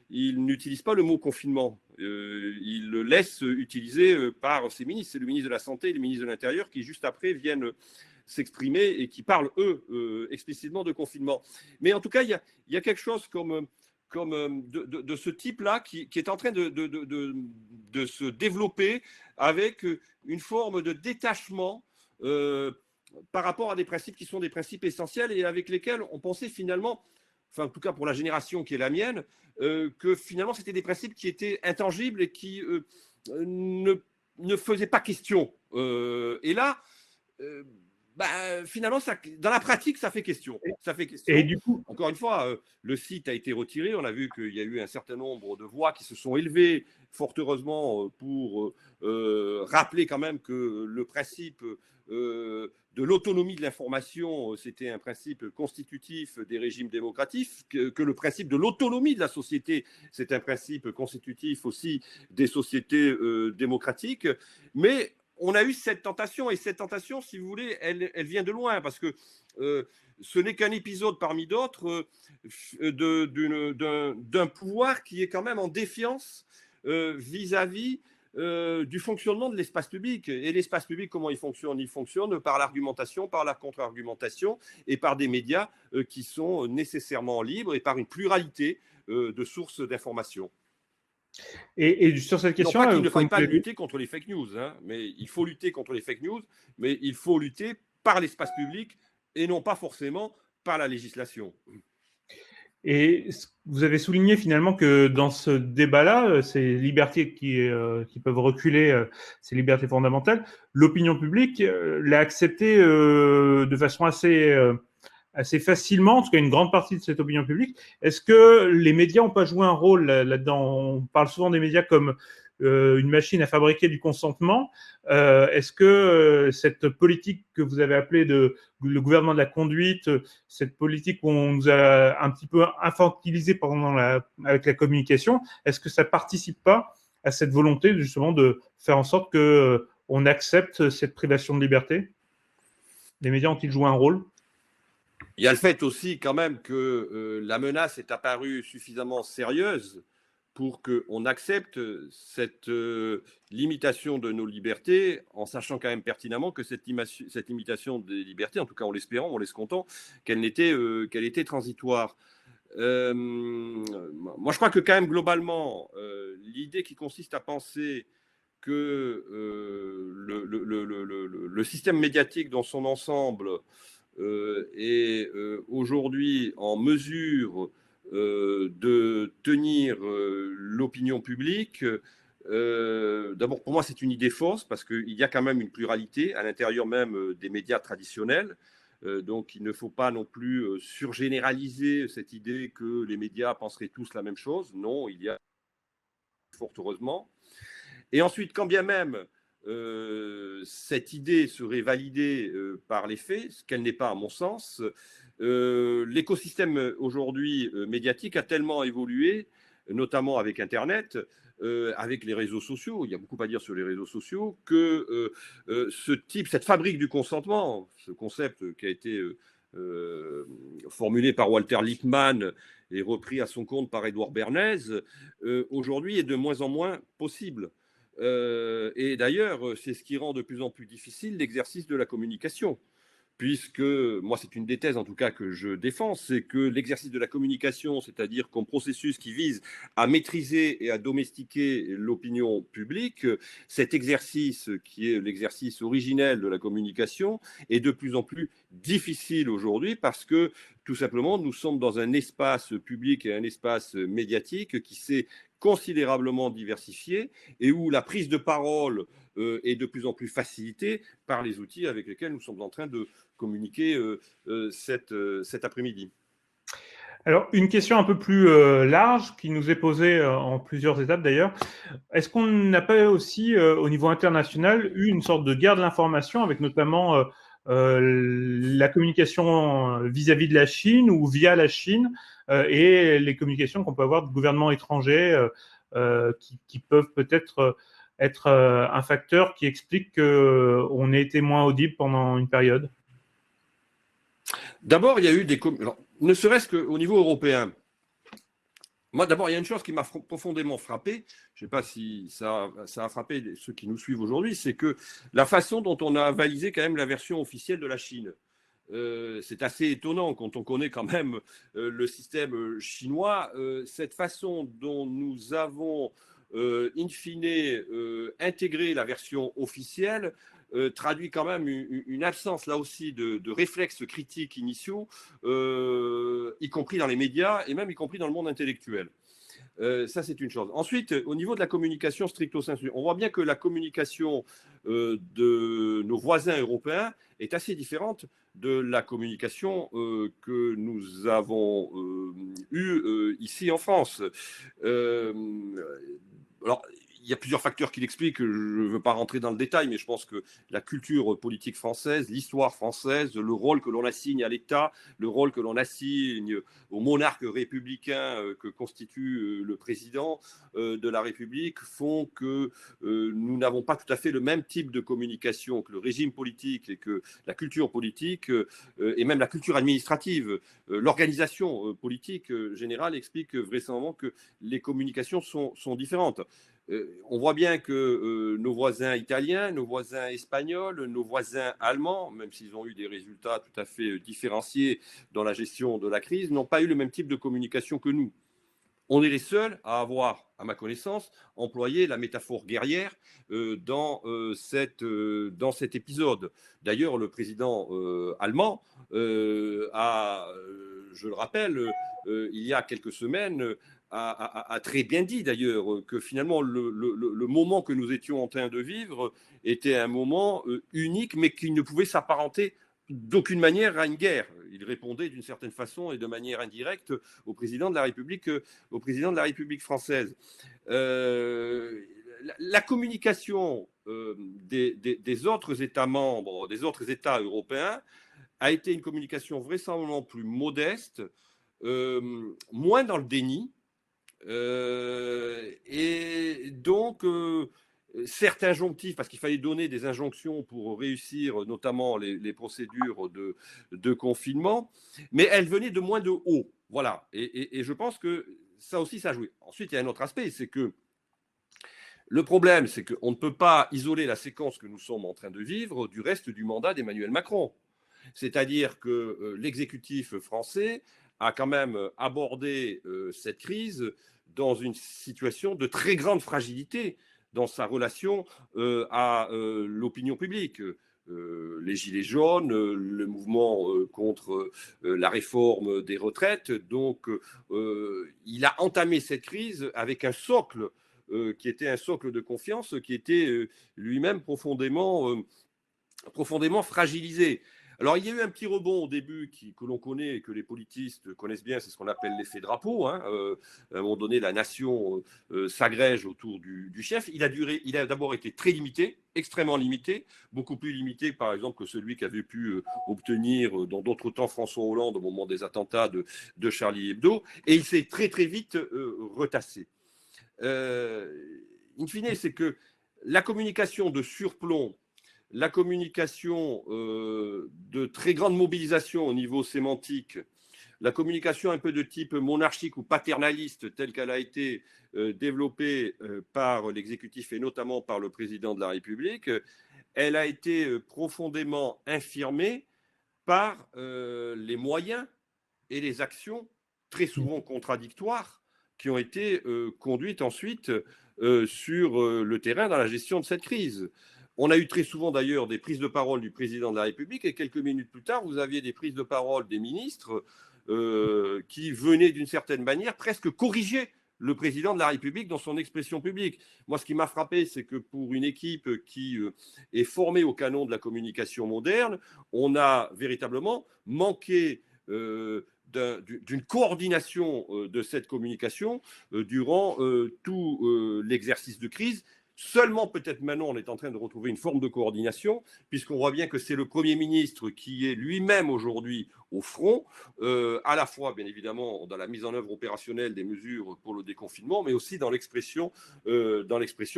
il n'utilise pas le mot confinement. Il le laisse utiliser par ses ministres. C'est le ministre de la Santé et le ministre de l'Intérieur qui, juste après, viennent s'exprimer et qui parlent, eux, explicitement de confinement. Mais en tout cas, il y a quelque chose comme de ce type-là qui est en train de se développer avec une forme de détachement par rapport à des principes qui sont des principes essentiels et avec lesquels on pensait finalement, enfin en tout cas pour la génération qui est la mienne, que finalement c'était des principes qui étaient intangibles et qui ne faisaient pas question. Et là, finalement, dans la pratique, ça fait question. Et du coup, encore une fois, le site a été retiré. On a vu qu'il y a eu un certain nombre de voix qui se sont élevées, fort heureusement, pour rappeler quand même que le principe de l'autonomie de l'information, c'était un principe constitutif des régimes démocratiques, que le principe de l'autonomie de la société, c'est un principe constitutif aussi des sociétés démocratiques. Mais on a eu cette tentation, et cette tentation, si vous voulez, elle vient de loin, parce que ce n'est qu'un épisode parmi d'autres d'un pouvoir qui est quand même en défiance vis-à-vis du fonctionnement de l'espace public. Et l'espace public, comment il fonctionne? Il fonctionne par l'argumentation, par la contre-argumentation et par des médias qui sont nécessairement libres et par une pluralité de sources d'information. Et sur cette question, non pas qu'il ne faille pas lutter contre les fake news, hein, mais il faut lutter contre les fake news, mais il faut lutter par l'espace public et non pas forcément par la législation. Et vous avez souligné finalement que dans ce débat-là, ces libertés qui peuvent reculer, ces libertés fondamentales, l'opinion publique l'a accepté de façon assez facilement, en tout cas une grande partie de cette opinion publique. Est-ce que les médias n'ont pas joué un rôle là-dedans? On parle souvent des médias comme une machine à fabriquer du consentement. Est-ce que cette politique que vous avez appelée le gouvernement de la conduite, cette politique où on nous a un petit peu infantilisé avec la communication, est-ce que ça participe pas à cette volonté justement de faire en sorte que on accepte cette privation de liberté? Les médias ont-ils joué un rôle? Il y a le fait aussi quand même que la menace est apparue suffisamment sérieuse pour qu'on accepte cette limitation de nos libertés, en sachant quand même pertinemment que cette limitation des libertés, en tout cas en l'espérant, en l'escomptant, qu'elle était transitoire. Moi, je crois que quand même globalement, l'idée qui consiste à penser que le système médiatique dans son ensemble est aujourd'hui en mesure de tenir l'opinion publique, d'abord pour moi c'est une idée fausse parce qu'il y a quand même une pluralité à l'intérieur même des médias traditionnels. Donc il ne faut pas non plus surgénéraliser cette idée que les médias penseraient tous la même chose. Non, il y a fort heureusement. Et ensuite, quand bien même cette idée serait validée par les faits, ce qu'elle n'est pas à mon sens, l'écosystème aujourd'hui médiatique a tellement évolué, notamment avec Internet, avec les réseaux sociaux, il y a beaucoup à dire sur les réseaux sociaux, que cette fabrique du consentement, ce concept qui a été formulé par Walter Lippmann et repris à son compte par Édouard Bernays, aujourd'hui est de moins en moins possible. Et d'ailleurs, c'est ce qui rend de plus en plus difficile l'exercice de la communication. Puisque, moi c'est une des thèses en tout cas que je défends, c'est que l'exercice de la communication, c'est-à-dire comme processus qui vise à maîtriser et à domestiquer l'opinion publique, cet exercice qui est l'exercice originel de la communication est de plus en plus difficile aujourd'hui parce que tout simplement nous sommes dans un espace public et un espace médiatique qui s'est considérablement diversifié et où la prise de parole est de plus en plus facilitée par les outils avec lesquels nous sommes en train de communiquer cet après-midi. Alors, une question un peu plus large qui nous est posée en plusieurs étapes d'ailleurs. Est-ce qu'on n'a pas aussi, au niveau international, eu une sorte de guerre de l'information avec notamment la communication vis-à-vis de la Chine ou via la Chine et les communications qu'on peut avoir de gouvernements étrangers qui peuvent peut-être être un facteur qui explique qu'on ait été moins audible pendant une période? D'abord, il y a eu alors, ne serait-ce qu'au niveau européen. Moi, d'abord, il y a une chose qui m'a profondément frappé, je ne sais pas si ça a frappé ceux qui nous suivent aujourd'hui, c'est que la façon dont on a avalisé quand même la version officielle de la Chine. C'est assez étonnant quand on connaît quand même le système chinois. Cette façon dont nous avons, in fine, intégré la version officielle traduit quand même une absence, là aussi, de réflexes critiques initiaux, y compris dans les médias et même y compris dans le monde intellectuel. Ça, c'est une chose. Ensuite, au niveau de la communication stricto sensu, on voit bien que la communication de nos voisins européens est assez différente de la communication que nous avons eue ici en France. Alors, il y a plusieurs facteurs qui l'expliquent. Je ne veux pas rentrer dans le détail, mais je pense que la culture politique française, l'histoire française, le rôle que l'on assigne à l'État, le rôle que l'on assigne au monarque républicain que constitue le président de la République font que nous n'avons pas tout à fait le même type de communication que le régime politique et que la culture politique et même la culture administrative. L'organisation politique générale explique vraisemblablement que les communications sont différentes. On voit bien que nos voisins italiens, nos voisins espagnols, nos voisins allemands, même s'ils ont eu des résultats tout à fait différenciés dans la gestion de la crise, n'ont pas eu le même type de communication que nous. On est les seuls à avoir, à ma connaissance, employé la métaphore guerrière dans cet épisode. D'ailleurs, le président allemand a, je le rappelle, il y a quelques semaines, a très bien dit d'ailleurs que finalement le moment que nous étions en train de vivre était un moment unique, mais qui ne pouvait s'apparenter d'aucune manière à une guerre. Il répondait d'une certaine façon et de manière indirecte au président de la République française. La communication des autres États membres, des autres États européens, a été une communication vraisemblablement plus modeste, moins dans le déni, et donc certes injonctifs, parce qu'il fallait donner des injonctions pour réussir notamment les procédures de confinement, mais elles venaient de moins de haut. Voilà, et je pense que ça aussi, ça a joué. Ensuite, il y a un autre aspect, c'est que le problème, c'est qu'on ne peut pas isoler la séquence que nous sommes en train de vivre du reste du mandat d'Emmanuel Macron. C'est-à-dire que l'exécutif français a quand même abordé cette crise dans une situation de très grande fragilité dans sa relation à l'opinion publique. Les Gilets jaunes, le mouvement contre la réforme des retraites. Donc, il a entamé cette crise avec un socle qui était un socle de confiance, qui était lui-même profondément fragilisé. Alors, il y a eu un petit rebond au début que l'on connaît et que les politistes connaissent bien, c'est ce qu'on appelle l'effet drapeau. Hein. À un moment donné, la nation s'agrège autour du chef. Il a d'abord été très limité, extrêmement limité, beaucoup plus limité, par exemple, que celui qu'avait pu obtenir dans d'autres temps François Hollande au moment des attentats de Charlie Hebdo. Et il s'est très, très vite retassé. In fine, c'est que la communication de surplomb, la communication de très grande mobilisation au niveau sémantique, la communication un peu de type monarchique ou paternaliste telle qu'elle a été développée par l'exécutif et notamment par le président de la République, elle a été profondément infirmée par les moyens et les actions très souvent contradictoires qui ont été conduites ensuite sur le terrain dans la gestion de cette crise. On a eu très souvent d'ailleurs des prises de parole du président de la République et quelques minutes plus tard, vous aviez des prises de parole des ministres qui venaient d'une certaine manière presque corriger le président de la République dans son expression publique. Moi, ce qui m'a frappé, c'est que pour une équipe qui est formée au canon de la communication moderne, on a véritablement manqué d'une coordination de cette communication durant tout l'exercice de crise Seulement, peut-être maintenant, on est en train de retrouver une forme de coordination, puisqu'on voit bien que c'est le Premier ministre qui est lui-même aujourd'hui au front, à la fois, bien évidemment, dans la mise en œuvre opérationnelle des mesures pour le déconfinement, mais aussi dans l'expression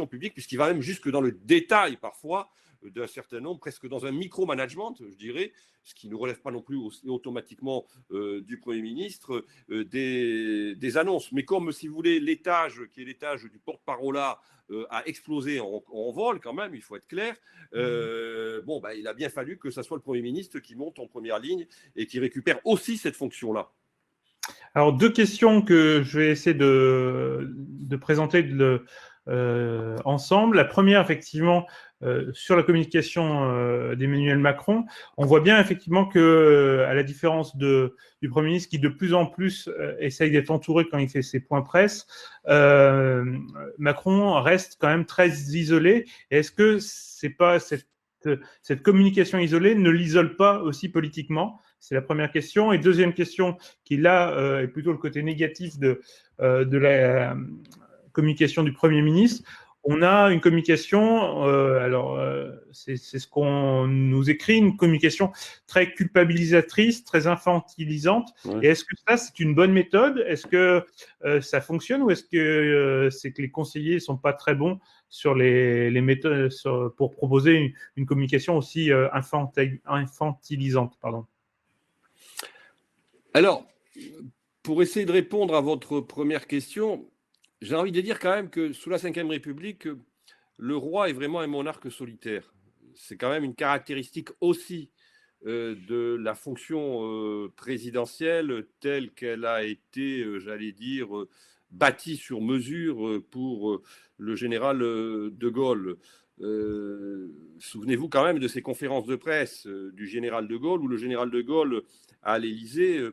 publique, puisqu'il va même jusque dans le détail parfois d'un certain nombre, presque dans un micro-management, je dirais, ce qui ne relève pas non plus automatiquement du Premier ministre, des annonces. Mais comme, si vous voulez, l'étage qui est l'étage du porte-parole a explosé en vol quand même, il faut être clair, il a bien fallu que ce soit le Premier ministre qui monte en première ligne et qui récupère aussi cette fonction-là. Alors, deux questions que je vais essayer de présenter ensemble. La première, effectivement, sur la communication d'Emmanuel Macron, on voit bien effectivement que, à la différence du Premier ministre qui de plus en plus essaye d'être entouré quand il fait ses points presse, Macron reste quand même très isolé. Est-ce que c'est pas cette communication isolée ne l'isole pas aussi politiquement? C'est la première question. Et deuxième question, qui là est plutôt le côté négatif de la communication du Premier ministre. On a une communication, c'est ce qu'on nous écrit, une communication très culpabilisatrice, très infantilisante. Ouais. Et est-ce que ça, c'est une bonne méthode? Est-ce que ça fonctionne ou est-ce que c'est que les conseillers ne sont pas très bons sur les méthodes pour proposer une communication aussi infantilisante, pardon. Alors, pour essayer de répondre à votre première question, j'ai envie de dire quand même que sous la Ve République, le roi est vraiment un monarque solitaire. C'est quand même une caractéristique aussi de la fonction présidentielle telle qu'elle a été, j'allais dire, bâtie sur mesure pour le général de Gaulle. Souvenez-vous quand même de ces conférences de presse du général de Gaulle, où le général de Gaulle, à l'Élysée,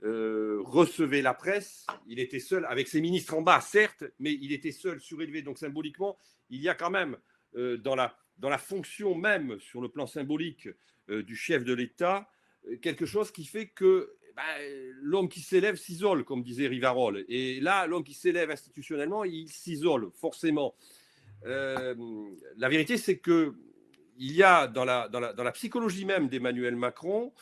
recevait la presse. Il était seul, avec ses ministres en bas, certes, mais il était seul, surélevé. Donc symboliquement, il y a quand même dans la fonction même, sur le plan symbolique du chef de l'État, quelque chose qui fait que l'homme qui s'élève s'isole, comme disait Rivarol. Et là, l'homme qui s'élève institutionnellement, il s'isole forcément. La vérité, c'est qu'il y a dans la psychologie même d'Emmanuel Macron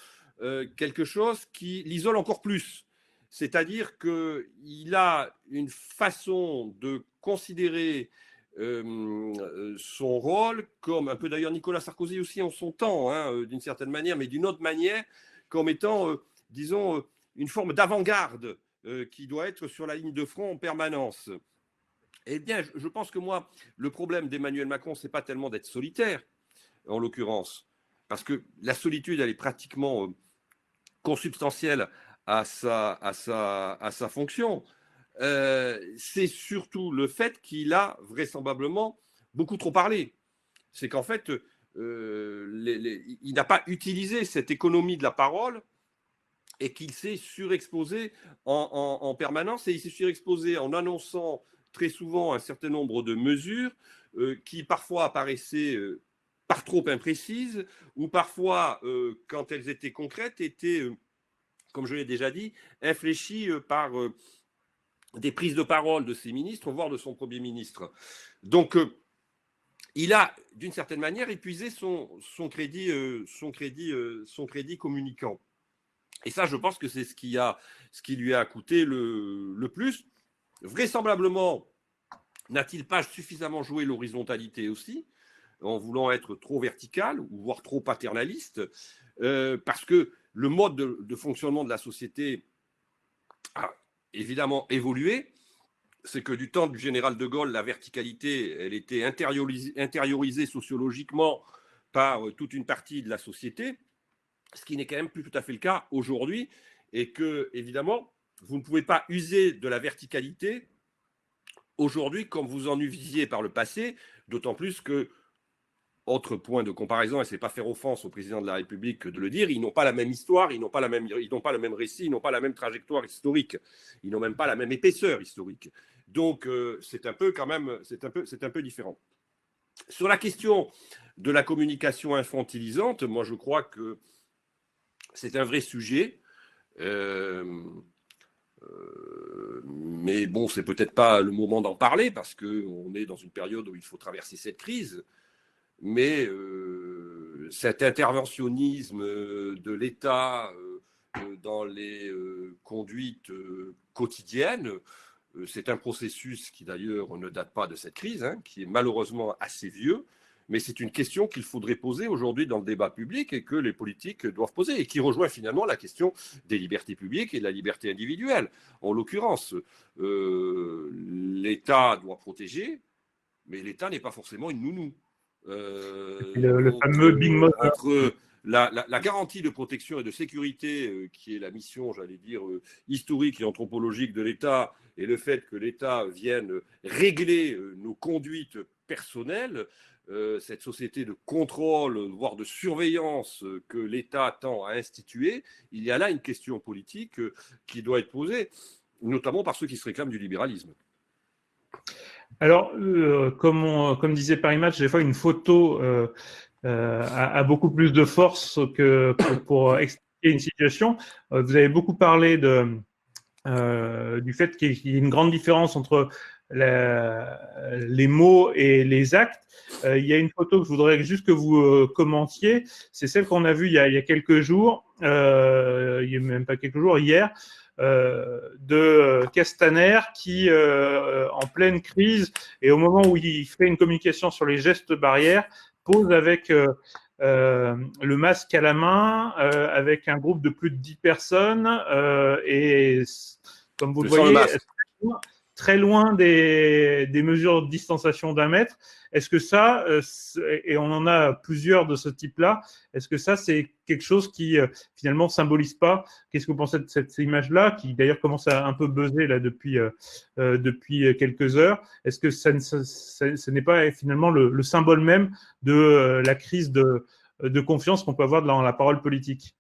quelque chose qui l'isole encore plus. C'est-à-dire qu'il a une façon de considérer son rôle, comme un peu d'ailleurs Nicolas Sarkozy aussi en son temps, hein, d'une certaine manière, mais d'une autre manière, comme étant, disons, une forme d'avant-garde qui doit être sur la ligne de front en permanence. Eh bien, je pense que moi, le problème d'Emmanuel Macron, ce n'est pas tellement d'être solitaire, en l'occurrence, parce que la solitude, elle est pratiquement consubstantielle à sa fonction. C'est surtout le fait qu'il a vraisemblablement beaucoup trop parlé. C'est qu'en fait, il n'a pas utilisé cette économie de la parole et qu'il s'est surexposé en permanence, et il s'est surexposé en annonçant très souvent un certain nombre de mesures qui parfois apparaissaient par trop imprécises, ou parfois, quand elles étaient concrètes, étaient, comme je l'ai déjà dit, infléchies par des prises de parole de ses ministres, voire de son Premier ministre. Donc, il a, d'une certaine manière, épuisé son crédit communicant. Et ça, je pense que c'est ce qui lui a coûté le plus. Vraisemblablement, n'a-t-il pas suffisamment joué l'horizontalité aussi, en voulant être trop vertical, ou voire trop paternaliste, parce que le mode de fonctionnement de la société a évidemment évolué. C'est que du temps du général de Gaulle, la verticalité, elle était intériorisée sociologiquement par toute une partie de la société, ce qui n'est quand même plus tout à fait le cas aujourd'hui, et que, évidemment, vous ne pouvez pas user de la verticalité aujourd'hui comme vous en usiez par le passé, d'autant plus que, autre point de comparaison, et ce n'est pas faire offense au président de la République que de le dire, ils n'ont pas la même histoire, ils n'ont pas le même récit, ils n'ont pas la même trajectoire historique, ils n'ont même pas la même épaisseur historique. Donc, c'est un peu différent. Sur la question de la communication infantilisante, moi, je crois que c'est un vrai sujet. Mais bon, c'est peut-être pas le moment d'en parler parce qu'on est dans une période où il faut traverser cette crise. Mais cet interventionnisme de l'État dans les conduites quotidiennes, c'est un processus qui d'ailleurs ne date pas de cette crise, hein, qui est malheureusement assez vieux, mais c'est une question qu'il faudrait poser aujourd'hui dans le débat public et que les politiques doivent poser et qui rejoint finalement la question des libertés publiques et de la liberté individuelle. En l'occurrence, l'État doit protéger, mais l'État n'est pas forcément une nounou. Le fameux Big Mother. Entre la garantie de protection et de sécurité, qui est la mission, j'allais dire, historique et anthropologique de l'État, et le fait que l'État vienne régler nos conduites personnelles, cette société de contrôle, voire de surveillance que l'État tend à instituer, il y a là une question politique qui doit être posée, notamment par ceux qui se réclament du libéralisme. Alors, comme disait Paris Match, des fois, une photo a beaucoup plus de force que pour expliquer une situation. Vous avez beaucoup parlé du fait qu'il y ait une grande différence entre les mots et les actes. Il y a une photo que je voudrais juste que vous commentiez. C'est celle qu'on a vue il y a quelques jours, il n'y a même pas quelques jours, hier, de Castaner qui, en pleine crise et au moment où il fait une communication sur les gestes barrières, pose avec le masque à la main, avec un groupe de plus de 10 personnes et comme vous le voyez, très loin des mesures de distanciation d'1 mètre. Est-ce que ça, et on en a plusieurs de ce type-là, est-ce que ça, c'est quelque chose qui finalement symbolise pas? Qu'est-ce que vous pensez de cette image-là, qui d'ailleurs commence à un peu buzzer là depuis quelques heures? Est-ce que ce n'est pas finalement le symbole même de la crise de confiance qu'on peut avoir dans la parole politique?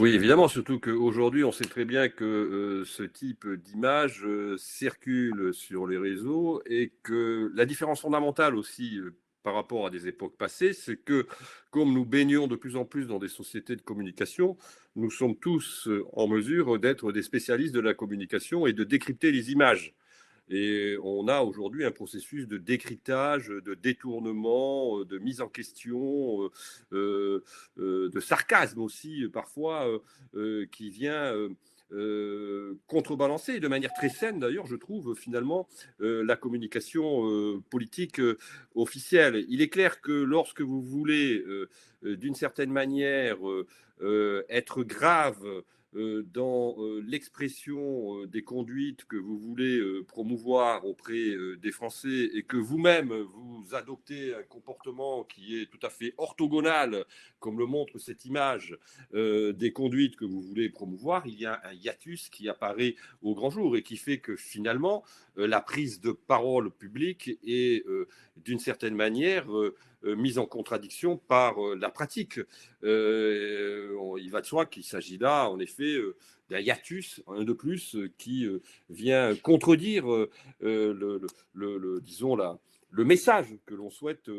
Oui, évidemment, surtout qu'aujourd'hui, on sait très bien que ce type d'image circule sur les réseaux et que la différence fondamentale aussi par rapport à des époques passées, c'est que comme nous baignons de plus en plus dans des sociétés de communication, nous sommes tous en mesure d'être des spécialistes de la communication et de décrypter les images. Et on a aujourd'hui un processus de décryptage, de détournement, de mise en question, de sarcasme aussi parfois, qui vient contrebalancer de manière très saine d'ailleurs, je trouve finalement, la communication politique officielle. Il est clair que lorsque vous voulez d'une certaine manière être grave dans l'expression des conduites que vous voulez promouvoir auprès des Français et que vous-même vous adoptez un comportement qui est tout à fait orthogonal, comme le montre cette image des conduites que vous voulez promouvoir, il y a un hiatus qui apparaît au grand jour et qui fait que finalement la prise de parole publique est d'une certaine manière mise en contradiction par la pratique. Il va de soi qu'il s'agit là, en effet, d'un hiatus, un de plus, qui vient contredire, disons, le message que l'on souhaite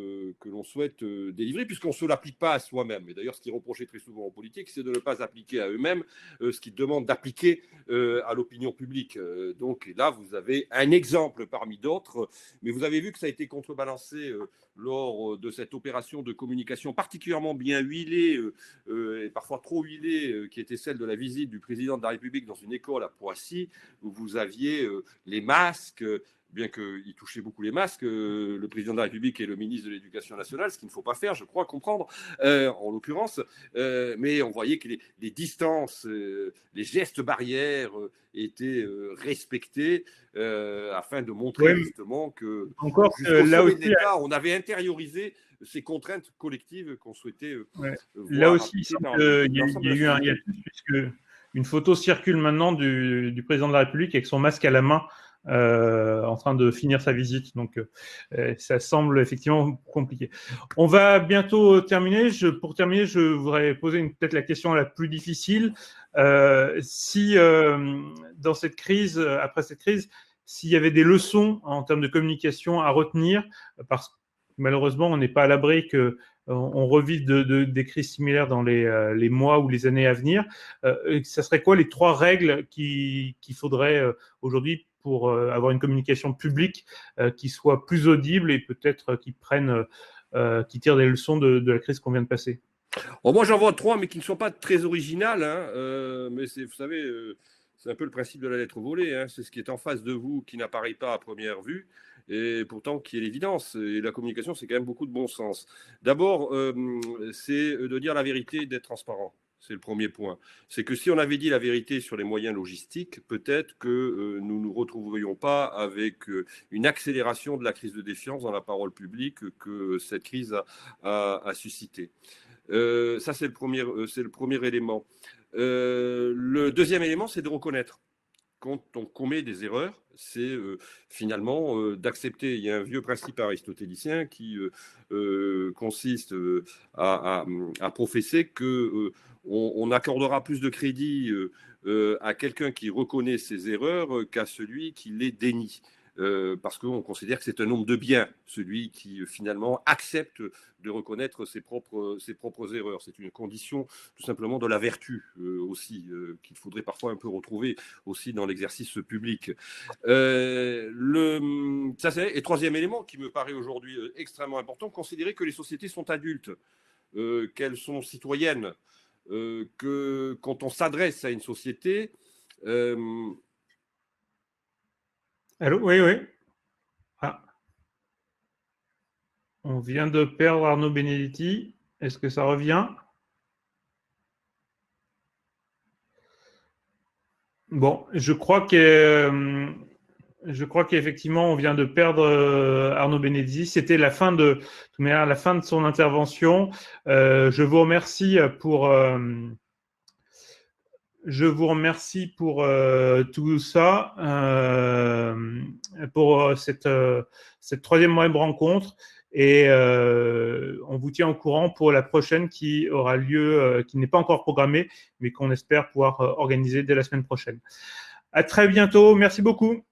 délivrer, puisqu'on ne se l'applique pas à soi-même. Et d'ailleurs, ce qui est reproché très souvent en politique, c'est de ne pas appliquer à eux-mêmes ce qu'ils demandent d'appliquer à l'opinion publique. Donc là, vous avez un exemple parmi d'autres, mais vous avez vu que ça a été contrebalancé lors de cette opération de communication particulièrement bien huilée, et parfois trop huilée, qui était celle de la visite du président de la République dans une école à Poissy, où vous aviez les masques, bien qu'il touchait beaucoup les masques, le président de la République et le ministre de l'Éducation nationale, ce qu'il ne faut pas faire, je crois comprendre, en l'occurrence. Mais on voyait que les distances, les gestes barrières étaient respectés afin de montrer justement que jusqu'au sommet de l'État, on avait intériorisé ces contraintes collectives qu'on souhaitait voir. Là aussi, il y a eu un hiatus, puisque une photo circule maintenant du président de la République avec son masque à la main, en train de finir sa visite. Donc, ça semble effectivement compliqué. On va bientôt terminer. Pour terminer, je voudrais poser peut-être la question la plus difficile. Si dans cette crise, après cette crise, s'il y avait des leçons en termes de communication à retenir, parce que malheureusement, on n'est pas à l'abri que on revit des crises similaires dans les mois ou les années à venir. Ça serait quoi les 3 règles qu'il faudrait aujourd'hui pour avoir une communication publique qui soit plus audible et peut-être qui tire des leçons de la crise qu'on vient de passer? Bon, moi, j'en vois 3, mais qui ne sont pas très originales. Hein, mais vous savez, c'est un peu le principe de la lettre volée. Hein, c'est ce qui est en face de vous qui n'apparaît pas à première vue, et pourtant qui est l'évidence. Et la communication, c'est quand même beaucoup de bon sens. D'abord, c'est de dire la vérité et d'être transparent. C'est le premier point. C'est que si on avait dit la vérité sur les moyens logistiques, peut-être que nous ne nous retrouverions pas avec une accélération de la crise de défiance dans la parole publique que cette crise a suscité. Ça, c'est le premier élément. Le deuxième élément, c'est de reconnaître. Quand on commet des erreurs, c'est finalement d'accepter. Il y a un vieux principe aristotélicien qui consiste à professer que on accordera plus de crédit à quelqu'un qui reconnaît ses erreurs qu'à celui qui les dénie. Parce qu'on considère que c'est un homme de bien, celui qui finalement accepte de reconnaître ses propres erreurs. C'est une condition tout simplement de la vertu aussi, qu'il faudrait parfois un peu retrouver aussi dans l'exercice public. Et troisième élément qui me paraît aujourd'hui extrêmement important, considérer que les sociétés sont adultes, qu'elles sont citoyennes, que quand on s'adresse à une société... Allô? Oui, oui. Ah. On vient de perdre Arnaud Benedetti. Est-ce que ça revient? Bon, je crois qu'effectivement, on vient de perdre Arnaud Benedetti. C'était la fin de son intervention. Je vous remercie pour tout ça, pour cette troisième web rencontre. Et on vous tient au courant pour la prochaine qui aura lieu, qui n'est pas encore programmée, mais qu'on espère pouvoir organiser dès la semaine prochaine. À très bientôt. Merci beaucoup.